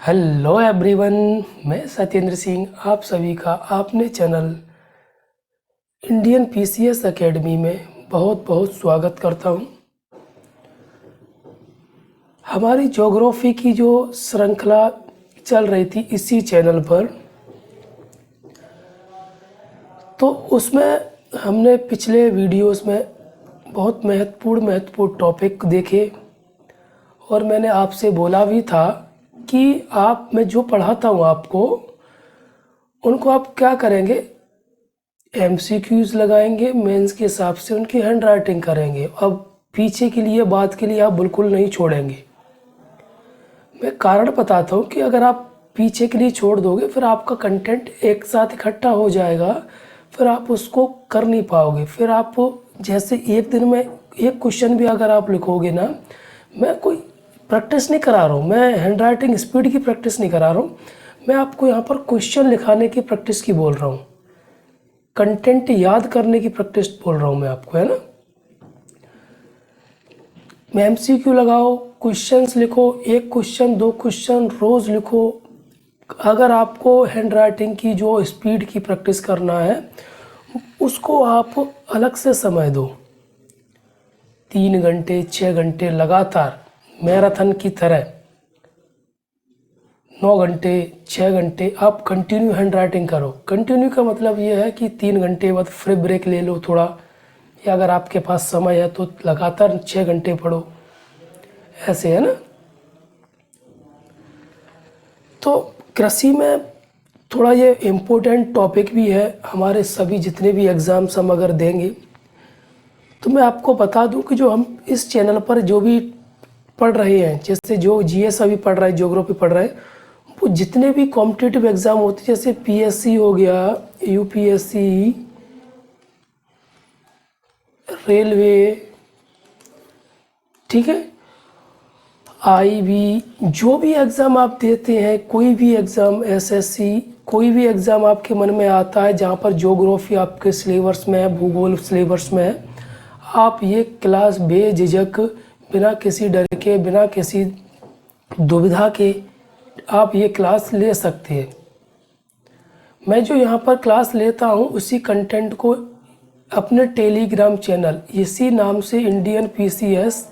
Hello everyone, मैं सत्येंद्र सिंह आप सभी का आपने चैनल इंडियन पीसीएस एकेडमी में बहुत बहुत स्वागत करता हूं। हमारी ज्योग्राफी की जो श्रृंखला चल रही थी इसी चैनल पर, तो उसमें हमने पिछले वीडियोस में बहुत महत्वपूर्ण टॉपिक देखे और मैंने आपसे बोला भी था कि मैं जो पढ़ाता हूँ आपको उनको आप क्या करेंगे, एमसीक्यूज़ लगाएंगे, मेंस के हिसाब से उनकी हैंड राइटिंग करेंगे। अब पीछे के लिए बात के लिए आप बिल्कुल नहीं छोड़ेंगे। मैं कारण बताता हूँ कि अगर आप पीछे के लिए छोड़ दोगे फिर आपका कंटेंट एक साथ इकट्ठा हो जाएगा, फिर आप उसको कर नहीं पाओगे। फिर आप जैसे एक दिन में एक क्वेश्चन भी अगर आप लिखोगे ना, मैं कोई प्रैक्टिस नहीं करा रहा हूँ, मैं हैंड राइटिंग स्पीड की प्रैक्टिस नहीं करा रहा हूँ, मैं आपको यहाँ पर क्वेश्चन लिखाने की प्रैक्टिस की बोल रहा हूँ, कंटेंट याद करने की प्रैक्टिस बोल रहा हूँ मैं आपको, है ना। मैं एमसीक्यू लगाओ, क्वेश्चंस लिखो, एक क्वेश्चन दो क्वेश्चन रोज़ लिखो। अगर आपको हैंड राइटिंग की जो स्पीड की प्रैक्टिस करना है उसको आप अलग से समय दो, 3 घंटे 6 घंटे लगातार मैराथन की तरह 9 घंटे 6 घंटे आप कंटिन्यू हैंड राइटिंग करो। कंटिन्यू का मतलब ये है कि 3 घंटे बाद फ्री ब्रेक ले लो थोड़ा, या अगर आपके पास समय है तो लगातार 6 घंटे पढ़ो, ऐसे, है ना। तो कृषि में थोड़ा ये इम्पोर्टेंट टॉपिक भी है, हमारे सभी जितने भी एग्ज़ाम्स हम अगर देंगे तो मैं आपको बता दूं कि जो हम इस चैनल पर जो भी पढ़ रहे हैं, जैसे जो जीएस अभी पढ़ रहा है, ज्योग्राफी पढ़ रहा है, वो जितने भी कॉम्पिटिटिव एग्ज़ाम होते हैं जैसे पीएससी हो गया, यूपीएससी, रेलवे, ठीक है, आईबी, जो भी एग्ज़ाम आप देते हैं, कोई भी एग्ज़ाम, एसएससी, कोई भी एग्ज़ाम आपके मन में आता है जहाँ पर ज्योग्राफी आपके सिलेबस में है, भूगोल सिलेबस में है, आप ये क्लास बेझिझक, बिना किसी डर के, बिना किसी दुविधा के आप ये क्लास ले सकते हैं। मैं जो यहाँ पर क्लास लेता हूँ उसी कंटेंट को अपने टेलीग्राम चैनल इसी नाम से इंडियन पीसीएस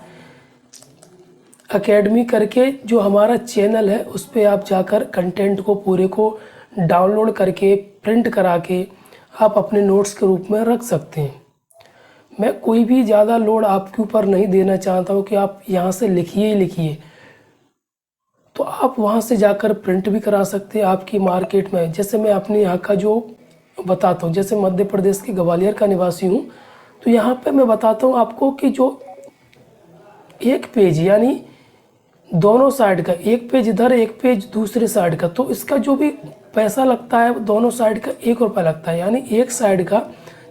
एकेडमी करके जो हमारा चैनल है उस पर आप जाकर कंटेंट को पूरे को डाउनलोड करके प्रिंट करा के आप अपने नोट्स के रूप में रख सकते हैं। मैं कोई भी ज़्यादा लोड आपके ऊपर नहीं देना चाहता हूँ कि आप यहाँ से लिखिए ही लिखिए, तो आप वहाँ से जाकर प्रिंट भी करा सकते हैं। आपकी मार्केट में जैसे मैं अपने यहाँ का जो बताता हूँ, जैसे मध्य प्रदेश के ग्वालियर का निवासी हूँ, तो यहाँ पे मैं बताता हूँ आपको कि जो एक पेज यानी दोनों साइड का, एक पेज इधर एक पेज दूसरे साइड का, तो इसका जो भी पैसा लगता है दोनों साइड का 1 रुपया लगता है। यानी एक साइड का,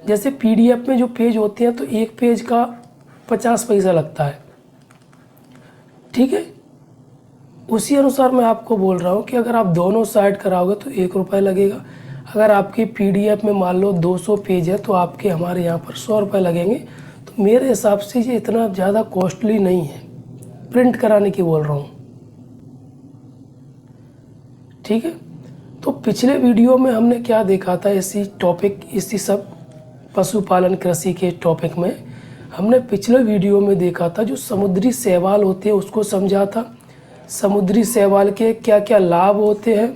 जैसे पीडीएफ में जो पेज होते हैं तो एक पेज का 50 पैसा लगता है, ठीक है। उसी अनुसार मैं आपको बोल रहा हूँ कि अगर आप दोनों साइड कराओगे तो 1 रुपया लगेगा। अगर आपकी पीडीएफ में मान लो 200 पेज है तो आपके हमारे यहाँ पर 100 रुपये लगेंगे। तो मेरे हिसाब से ये इतना ज़्यादा कॉस्टली नहीं है, प्रिंट कराने की बोल रहा हूँ, ठीक है। तो पिछले वीडियो में हमने क्या देखा था, इसी टॉपिक, इसी सब पशुपालन कृषि के टॉपिक में हमने पिछले वीडियो में देखा था जो समुद्री शैवाल होते हैं उसको समझा था। समुद्री शैवाल के क्या क्या लाभ होते हैं,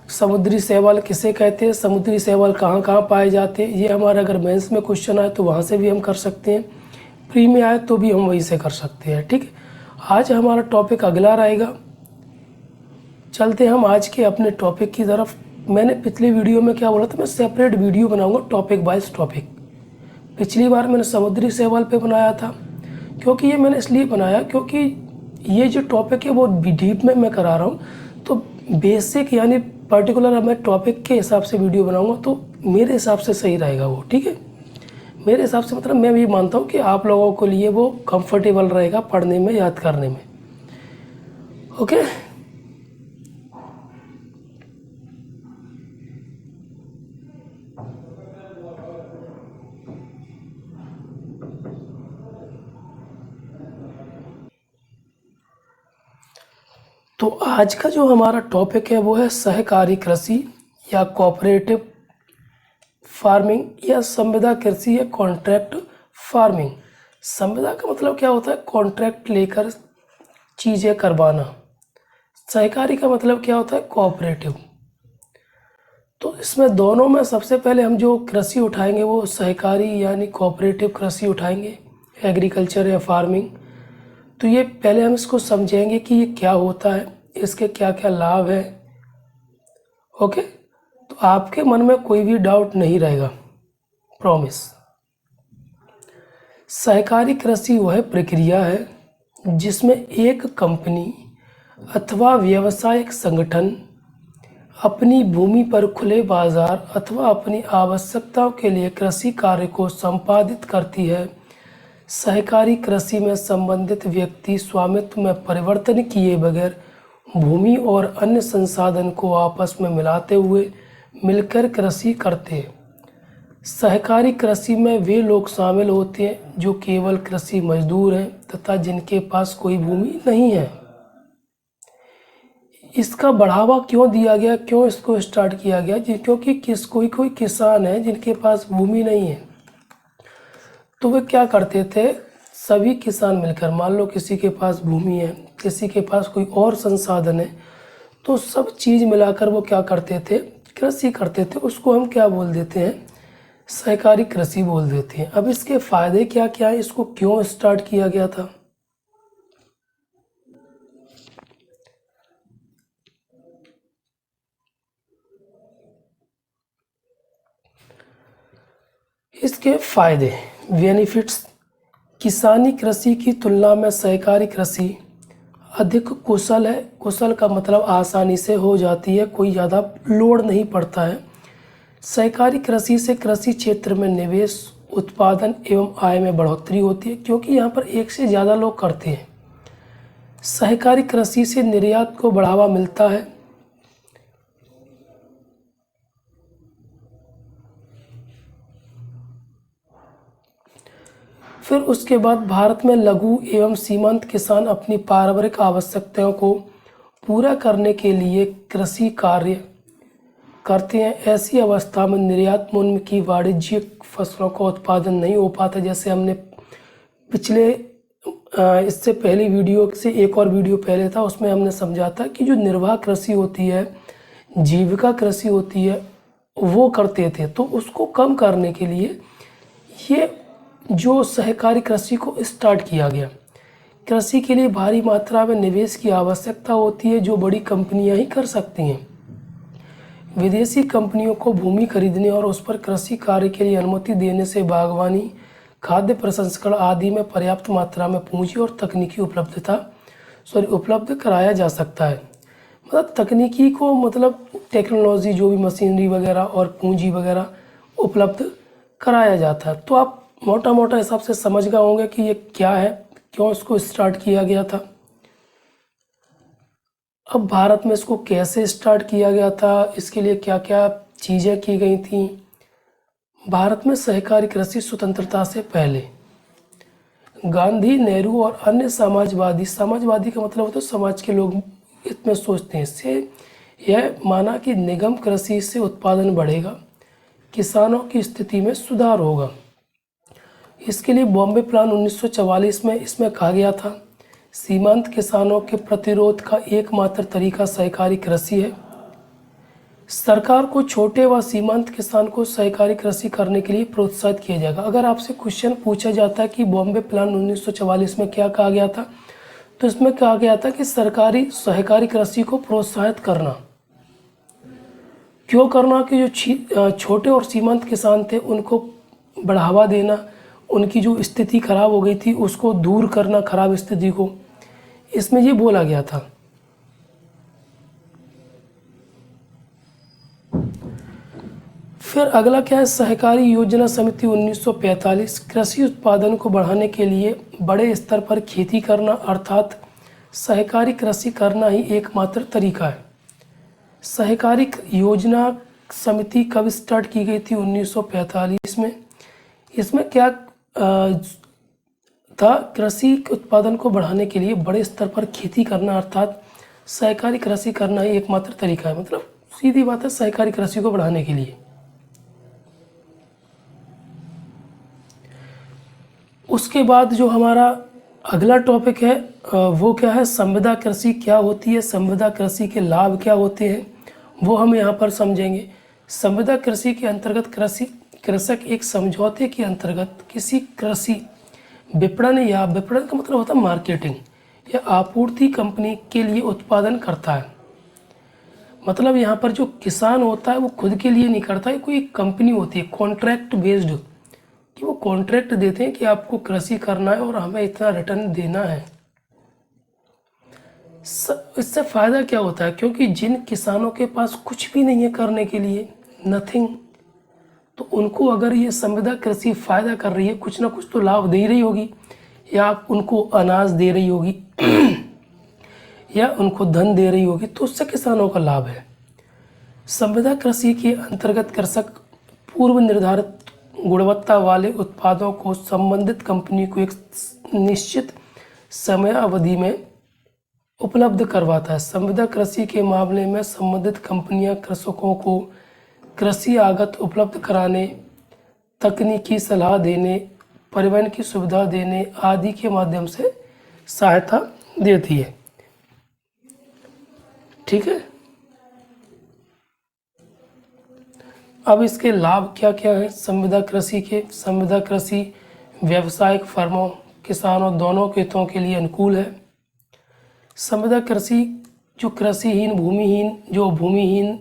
समुद्री शैवाल किसे कहते हैं, समुद्री शैवाल कहाँ कहाँ पाए जाते हैं, ये हमारा अगर मेंस में क्वेश्चन आए तो वहाँ से भी हम कर सकते हैं, प्री में आए तो भी हम वहीं से कर सकते हैं, ठीक है। आज हमारा टॉपिक अगला रहेगा। चलते हम आज के अपने टॉपिक की तरफ। मैंने पिछली वीडियो में क्या बोला था, मैं सेपरेट वीडियो बनाऊंगा टॉपिक वाइज टॉपिक। पिछली बार मैंने समुद्री शैवाल पे बनाया था, क्योंकि ये मैंने इसलिए बनाया क्योंकि ये जो टॉपिक है वो डीप में मैं करा रहा हूँ, तो बेसिक यानी पर्टिकुलर मैं टॉपिक के हिसाब से वीडियो बनाऊंगा तो मेरे हिसाब से सही रहेगा वो, ठीक है। मेरे हिसाब से मतलब मैं भी मानता हूँ कि आप लोगों के लिए वो कंफर्टेबल रहेगा पढ़ने में, याद करने में, ओके। तो आज का जो हमारा टॉपिक है वो है सहकारी कृषि या कोऑपरेटिव फार्मिंग या संविदा कृषि या कॉन्ट्रैक्ट फार्मिंग। संविदा का मतलब क्या होता है? कॉन्ट्रैक्ट लेकर चीज़ें करवाना। सहकारी का मतलब क्या होता है? कोऑपरेटिव। तो इसमें दोनों में सबसे पहले हम जो कृषि उठाएंगे वो सहकारी यानी कोऑपरेटिव कृषि उठाएंगे, एग्रीकल्चर या फार्मिंग। तो ये पहले हम इसको समझेंगे कि ये क्या होता है, इसके क्या क्या लाभ है। ओके, तो आपके मन में कोई भी डाउट नहीं रहेगा, प्रॉमिस। सहकारी कृषि वह प्रक्रिया है जिसमें एक कंपनी अथवा व्यावसायिक संगठन अपनी भूमि पर खुले बाजार अथवा अपनी आवश्यकताओं के लिए कृषि कार्य को संपादित करती है। सहकारी कृषि में संबंधित व्यक्ति स्वामित्व में परिवर्तन किए बगैर भूमि और अन्य संसाधन को आपस में मिलाते हुए मिलकर कृषि करते हैं। सहकारी कृषि में वे लोग शामिल होते हैं जो केवल कृषि मजदूर हैं तथा जिनके पास कोई भूमि नहीं है। इसका बढ़ावा क्यों दिया गया, क्यों इसको स्टार्ट किया गया? क्योंकि कोई किसान है जिनके पास भूमि नहीं है, तो वे क्या करते थे, सभी किसान मिलकर, मान लो किसी के पास भूमि है, किसी के पास कोई और संसाधन है, तो सब चीज़ मिलाकर वो क्या करते थे, कृषि करते थे। उसको हम क्या बोल देते हैं? सहकारी कृषि बोल देते हैं। अब इसके फायदे क्या क्या है, इसको क्यों स्टार्ट किया गया था? इसके फायदे, बेनिफिट्स। किसानी कृषि की तुलना में सहकारी कृषि अधिक कुशल है। कुशल का मतलब आसानी से हो जाती है, कोई ज़्यादा लोड नहीं पड़ता है। सहकारी कृषि से कृषि क्षेत्र में निवेश, उत्पादन एवं आय में बढ़ोतरी होती है क्योंकि यहाँ पर एक से ज़्यादा लोग करते हैं। सहकारी कृषि से निर्यात को बढ़ावा मिलता है। फिर उसके बाद भारत में लघु एवं सीमांत किसान अपनी पारिवारिक आवश्यकताओं को पूरा करने के लिए कृषि कार्य करते हैं। ऐसी अवस्था में निर्यातोन्मुख की वाणिज्यिक फसलों का उत्पादन नहीं हो पाता। जैसे हमने पिछले इससे पहली वीडियो से एक और वीडियो पहले था, उसमें हमने समझा था कि जो निर्वाह कृषि होती है, जीविका कृषि होती है, वो करते थे। तो उसको कम करने के लिए ये जो सहकारी कृषि को स्टार्ट किया गया। कृषि के लिए भारी मात्रा में निवेश की आवश्यकता होती है जो बड़ी कंपनियां ही कर सकती हैं। विदेशी कंपनियों को भूमि खरीदने और उस पर कृषि कार्य के लिए अनुमति देने से बागवानी, खाद्य प्रसंस्करण आदि में पर्याप्त मात्रा में पूंजी और तकनीकी उपलब्ध कराया जा सकता है। मतलब तकनीकी को, मतलब टेक्नोलॉजी, जो भी मशीनरी वगैरह और पूंजी वगैरह उपलब्ध कराया जाता है। तो आप मोटा मोटा हिसाब से समझ गए होंगे कि ये क्या है, क्यों इसको स्टार्ट किया गया था। अब भारत में इसको कैसे स्टार्ट किया गया था, इसके लिए क्या क्या चीज़ें की गई थी। भारत में सहकारी कृषि स्वतंत्रता से पहले गांधी, नेहरू और अन्य समाजवादी का मतलब होता है समाज के लोग इसमें सोचते हैं, इससे यह माना कि निगम कृषि से उत्पादन बढ़ेगा, किसानों की स्थिति में सुधार होगा। इसके लिए बॉम्बे प्लान 1944 में इसमें कहा गया था, सीमांत किसानों के प्रतिरोध का एकमात्र तरीका सहकारी कृषि है। सरकार को छोटे व सीमांत किसान को सहकारी कृषि करने के लिए प्रोत्साहित किया जाएगा। अगर आपसे क्वेश्चन पूछा जाता है कि बॉम्बे प्लान 1944 में क्या कहा गया था, तो इसमें कहा गया था कि सहकारी कृषि को प्रोत्साहित करना। क्यों करना? कि जो छोटे और सीमांत किसान थे उनको बढ़ावा देना, उनकी जो स्थिति खराब हो गई थी उसको दूर करना, खराब स्थिति को, इसमें ये बोला गया था। फिर अगला क्या है? सहकारी योजना समिति 1945 कृषि उत्पादन को बढ़ाने के लिए बड़े स्तर पर खेती करना, अर्थात सहकारी कृषि करना ही एकमात्र तरीका है। सहकारी योजना समिति कब स्टार्ट की गई थी? 1945 में। इसमें क्या था? कृषि उत्पादन को बढ़ाने के लिए बड़े स्तर पर खेती करना, अर्थात सहकारी कृषि करना ही एकमात्र तरीका है। मतलब सीधी बात है, सहकारी कृषि को बढ़ाने के लिए। उसके बाद जो हमारा अगला टॉपिक है वो क्या है, संविदा कृषि क्या होती है, संविदा कृषि के लाभ क्या होते हैं, वो हम यहाँ पर समझेंगे। संविदा कृषि के अंतर्गत कृषक एक समझौते के अंतर्गत किसी कृषि विपणन, या विपणन का मतलब होता है मार्केटिंग या आपूर्ति कंपनी के लिए उत्पादन करता है। मतलब यहाँ पर जो किसान होता है वो खुद के लिए नहीं करता है, कोई कंपनी होती है कॉन्ट्रैक्ट बेस्ड, कि वो कॉन्ट्रैक्ट देते हैं कि आपको कृषि करना है और हमें इतना रिटर्न देना है। इससे फ़ायदा क्या होता है, क्योंकि जिन किसानों के पास कुछ भी नहीं है करने के लिए, नथिंग, तो उनको अगर ये संविदा कृषि फ़ायदा कर रही है, कुछ ना कुछ तो लाभ दे रही होगी, या आप उनको अनाज दे रही होगी या उनको धन दे रही होगी, तो उससे किसानों का लाभ है। संविदा कृषि के अंतर्गत कृषक पूर्व निर्धारित गुणवत्ता वाले उत्पादों को संबंधित कंपनी को एक निश्चित समय अवधि में उपलब्ध करवाता है। संविदा कृषि के मामले में संबंधित कंपनियां कृषकों को कृषि आगत उपलब्ध कराने, तकनीकी सलाह देने, परिवहन की सुविधा देने आदि के माध्यम से सहायता देती है। ठीक है, अब इसके लाभ क्या क्या है संविदा कृषि के। संविदा कृषि व्यावसायिक फर्मों, किसानों दोनों के हितों के लिए अनुकूल है। संविदा कृषि जो भूमिहीन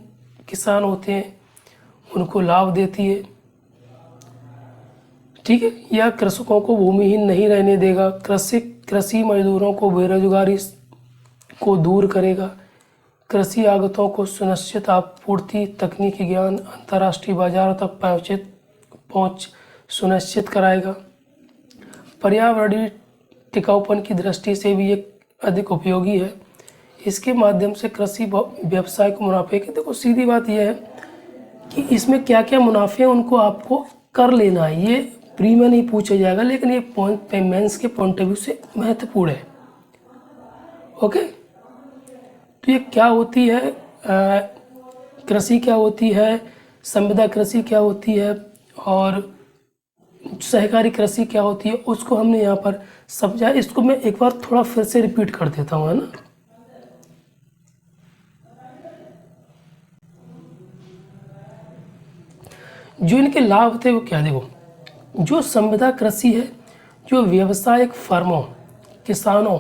किसान होते हैं उनको लाभ देती है। ठीक है, यह कृषकों को भूमिहीन नहीं रहने देगा। कृषि मजदूरों को बेरोजगारी को दूर करेगा। कृषि आगतों को सुनिश्चित आपूर्ति, तकनीकी ज्ञान, अंतर्राष्ट्रीय बाजारों तक पहुंच सुनिश्चित कराएगा। पर्यावरणीय टिकाऊपन की दृष्टि से भी एक अधिक उपयोगी है। इसके माध्यम से कृषि व्यवसाय को मुनाफे की, देखो सीधी बात यह है कि इसमें क्या क्या मुनाफे हैं उनको आपको कर लेना है। ये प्री में नहीं पूछा जाएगा, लेकिन ये पेमेंट्स के पॉइंट ऑफ व्यू से महत्वपूर्ण है। ओके, तो ये क्या होती है, कृषि क्या होती है, संविदा कृषि क्या होती है और सहकारी कृषि क्या होती है, उसको हमने यहाँ पर समझा। इसको मैं एक बार थोड़ा फिर से रिपीट कर देता हूँ, है ना। जो इनके लाभ थे वो क्या, देखो, जो संविदा कृषि है जो व्यावसायिक फर्मों, किसानों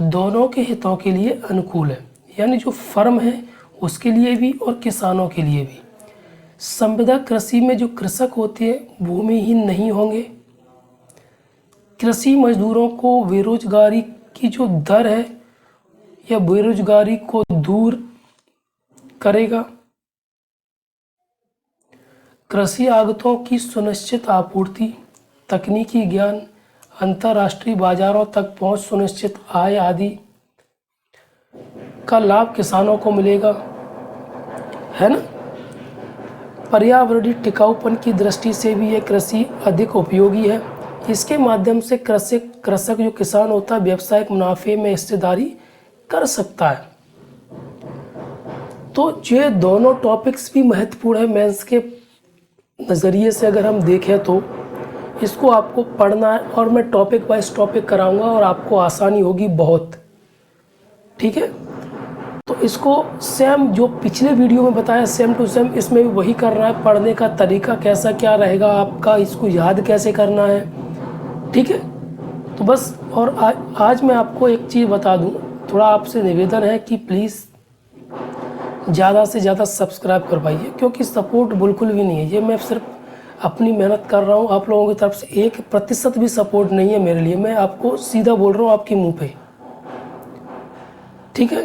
दोनों के हितों के लिए अनुकूल है। यानी जो फर्म है उसके लिए भी और किसानों के लिए भी। संविदा कृषि में जो कृषक होते हैं भूमिहीन नहीं होंगे। कृषि मजदूरों को बेरोजगारी की जो दर है या बेरोजगारी को दूर करेगा। कृषि आगतों की सुनिश्चित आपूर्ति, तकनीकी ज्ञान, अंतर्राष्ट्रीय बाजारों तक पहुंच, सुनिश्चित आय आदि का लाभ किसानों को मिलेगा, है ना। पर्यावरणीय टिकाऊपन की दृष्टि से भी ये कृषि अधिक उपयोगी है। इसके माध्यम से कृषक जो किसान होता है व्यावसायिक मुनाफे में हिस्सेदारी कर सकता है। तो ये दोनों टॉपिक्स भी महत्वपूर्ण है मेंस के नज़रिए से। अगर हम देखें तो इसको आपको पढ़ना है और मैं टॉपिक वाइज टॉपिक कराऊंगा और आपको आसानी होगी बहुत। ठीक है, तो इसको सेम जो पिछले वीडियो में बताया सेम टू सेम इसमें भी वही करना है। पढ़ने का तरीका कैसा क्या रहेगा आपका, इसको याद कैसे करना है। ठीक है, तो बस। और आज मैं आपको एक चीज़ बता दूं, थोड़ा आपसे निवेदन है कि प्लीज़ ज़्यादा से ज़्यादा सब्सक्राइब करवाइए, क्योंकि सपोर्ट बिल्कुल भी नहीं है। ये मैं सिर्फ अपनी मेहनत कर रहा हूँ, आप लोगों की तरफ से 1% भी सपोर्ट नहीं है मेरे लिए। मैं आपको सीधा बोल रहा हूँ आपके मुँह पे। ठीक है,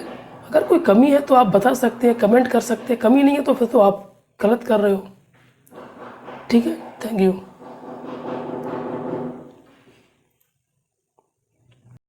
अगर कोई कमी है तो आप बता सकते हैं, कमेंट कर सकते हैं। कमी नहीं है तो फिर तो आप गलत कर रहे हो। ठीक है, थैंक यू।